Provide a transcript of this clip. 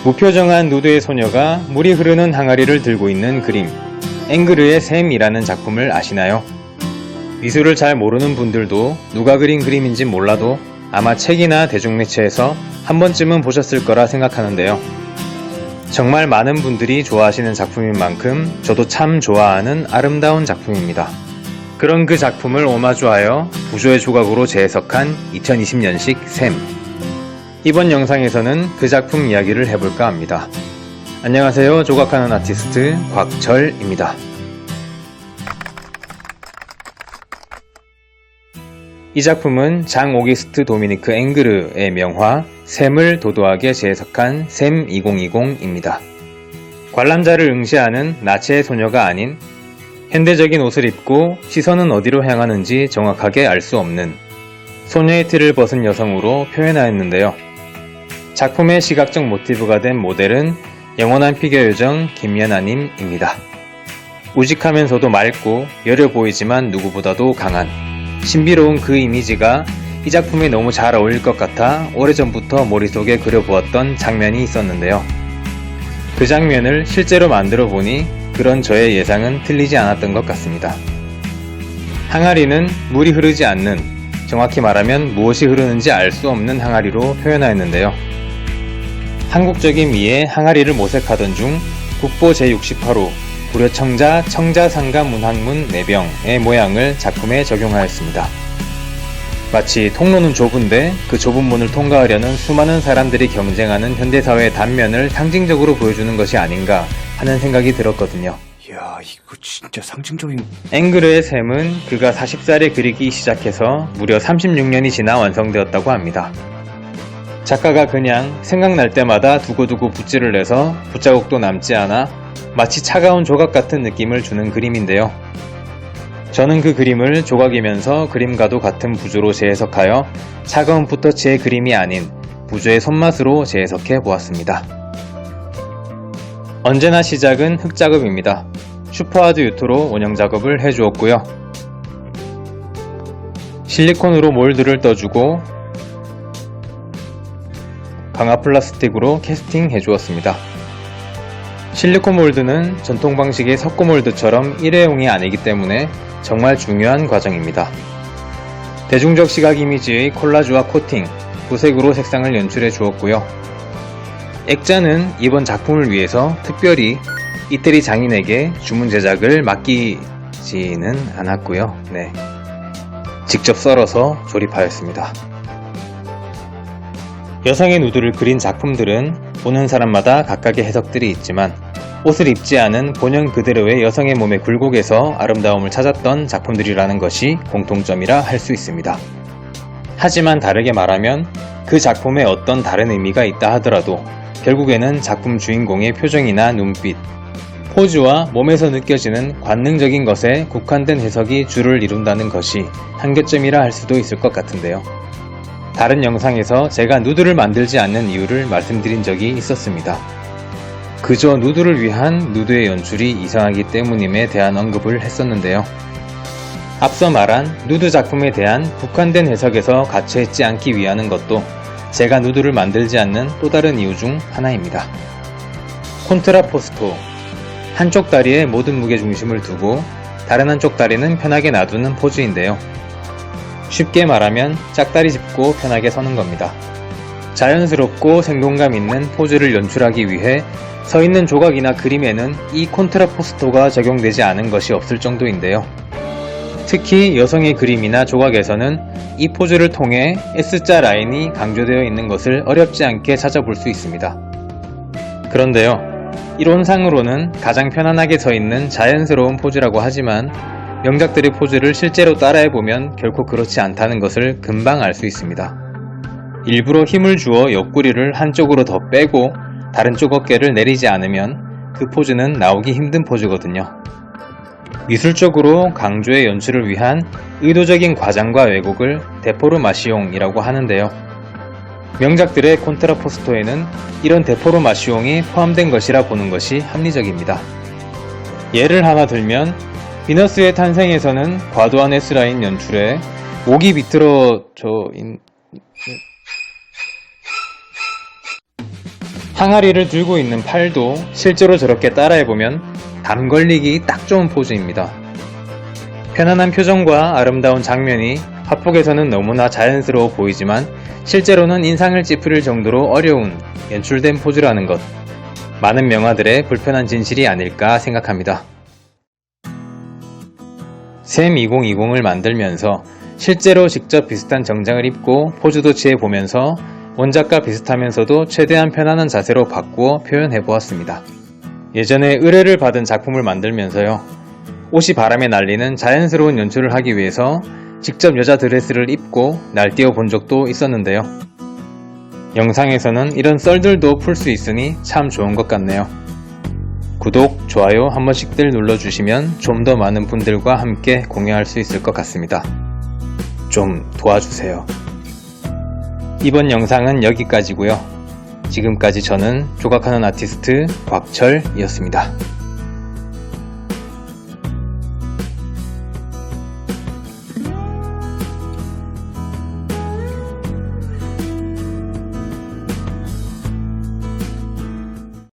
무표정한 누드의 소녀가 물이 흐르는 항아리를 들고 있는 그림, 앵그르의 샘이라는 작품을 아시나요? 미술을 잘 모르는 분들도 누가 그린 그림인지 몰라도 아마 책이나 대중매체에서 한 번쯤은 보셨을 거라 생각하는데요. 정말 많은 분들이 좋아하시는 작품인 만큼 저도 참 좋아하는 아름다운 작품입니다. 그런 그 작품을 오마주하여 부조의 조각으로 재해석한 2020년식 샘. 이번 영상에서는 그 작품 이야기를 해볼까 합니다. 안녕하세요. 조각하는 아티스트 곽철입니다. 이 작품은 장 오기스트 도미니크 앵그르의 명화 샘을 도도하게 재해석한 샘 2020입니다. 관람자를 응시하는 나체의 소녀가 아닌 현대적인 옷을 입고 시선은 어디로 향하는지 정확하게 알 수 없는 소녀의 티를 벗은 여성으로 표현하였는데요. 작품의 시각적 모티브가 된 모델은 영원한 피겨 요정 김연아님입니다. 우직하면서도 맑고 여려 보이지만 누구보다도 강한 신비로운 그 이미지가 이 작품에 너무 잘 어울릴 것 같아 오래전부터 머릿속에 그려보았던 장면이 있었는데요. 그 장면을 실제로 만들어 보니 그런 저의 예상은 틀리지 않았던 것 같습니다. 항아리는 물이 흐르지 않는, 정확히 말하면 무엇이 흐르는지 알 수 없는 항아리로 표현하였는데요. 한국적인 미에 항아리를 모색하던 중 국보 제68호 구려청자 청자상가 문학문 내병의 모양을 작품에 적용하였습니다. 마치 통로는 좁은데 그 좁은 문을 통과하려는 수많은 사람들이 경쟁하는 현대사회의 단면을 상징적으로 보여주는 것이 아닌가 하는 생각이 들었거든요. 이야, 이거 진짜 상징적인... 앵그르의 샘은 그가 40살에 그리기 시작해서 무려 36년이 지나 완성되었다고 합니다. 작가가 그냥 생각날 때마다 두고두고 붓질을 내서 붓자국도 남지 않아 마치 차가운 조각 같은 느낌을 주는 그림인데요. 저는 그 그림을 조각이면서 그림과도 같은 부조로 재해석하여 차가운 붓터치의 그림이 아닌 부조의 손맛으로 재해석해 보았습니다. 언제나 시작은 흙작업입니다. 슈퍼하드 유토로 원형 작업을 해주었고요. 실리콘으로 몰드를 떠주고 강화 플라스틱으로 캐스팅 해주었습니다. 실리콘 몰드는 전통 방식의 석고 몰드처럼 일회용이 아니기 때문에 정말 중요한 과정입니다. 대중적 시각 이미지의 콜라주와 코팅, 구색으로 색상을 연출해 주었고요. 액자는 이번 작품을 위해서 특별히 이태리 장인에게 주문 제작을 맡기지는 않았고요. 직접 썰어서 조립하였습니다. 여성의 누드를 그린 작품들은 보는 사람마다 각각의 해석들이 있지만 옷을 입지 않은 본연 그대로의 여성의 몸의 굴곡에서 아름다움을 찾았던 작품들이라는 것이 공통점이라 할 수 있습니다. 하지만 다르게 말하면 그 작품에 어떤 다른 의미가 있다 하더라도 결국에는 작품 주인공의 표정이나 눈빛, 포즈와 몸에서 느껴지는 관능적인 것에 국한된 해석이 주를 이룬다는 것이 한계점이라 할 수도 있을 것 같은데요. 다른 영상에서 제가 누드를 만들지 않는 이유를 말씀드린 적이 있었습니다. 그저 누드를 위한 누드의 연출이 이상하기 때문임에 대한 언급을 했었는데요. 앞서 말한 누드 작품에 대한 국한된 해석에서 갇혀있지 않기 위하는 것도 제가 누드를 만들지 않는 또 다른 이유 중 하나입니다. 콘트라포스토, 한쪽 다리에 모든 무게중심을 두고 다른 한쪽 다리는 편하게 놔두는 포즈인데요. 쉽게 말하면 짝다리 짚고 편하게 서는 겁니다. 자연스럽고 생동감 있는 포즈를 연출하기 위해 서 있는 조각이나 그림에는 이 콘트라포스토가 적용되지 않은 것이 없을 정도인데요. 특히 여성의 그림이나 조각에서는 이 포즈를 통해 S자 라인이 강조되어 있는 것을 어렵지 않게 찾아볼 수 있습니다. 그런데요, 이론상으로는 가장 편안하게 서 있는 자연스러운 포즈라고 하지만 명작들의 포즈를 실제로 따라해보면 결코 그렇지 않다는 것을 금방 알 수 있습니다. 일부러 힘을 주어 옆구리를 한쪽으로 더 빼고 다른 쪽 어깨를 내리지 않으면 그 포즈는 나오기 힘든 포즈거든요. 미술적으로 강조의 연출을 위한 의도적인 과장과 왜곡을 데포르마시옹이라고 하는데요. 명작들의 콘트라포스토에는 이런 데포르마시옹이 포함된 것이라 보는 것이 합리적입니다. 예를 하나 들면 비너스의 탄생에서는 과도한 S라인 연출에 목이 비틀어져 항아리를 들고 있는 팔도 실제로 저렇게 따라해보면 담 걸리기 딱 좋은 포즈입니다. 편안한 표정과 아름다운 장면이 화폭에서는 너무나 자연스러워 보이지만 실제로는 인상을 찌푸릴 정도로 어려운 연출된 포즈라는 것. 많은 명화들의 불편한 진실이 아닐까 생각합니다. 샘 2020을 만들면서 실제로 직접 비슷한 정장을 입고 포즈도 취해보면서 원작과 비슷하면서도 최대한 편안한 자세로 바꾸어 표현해보았습니다. 예전에 의뢰를 받은 작품을 만들면서요. 옷이 바람에 날리는 자연스러운 연출을 하기 위해서 직접 여자 드레스를 입고 날뛰어 본 적도 있었는데요. 영상에서는 이런 썰들도 풀 수 있으니 참 좋은 것 같네요. 구독, 좋아요 한 번씩들 눌러주시면 좀 더 많은 분들과 함께 공유할 수 있을 것 같습니다. 좀 도와주세요. 이번 영상은 여기까지고요. 지금까지 저는 조각하는 아티스트 곽철이었습니다.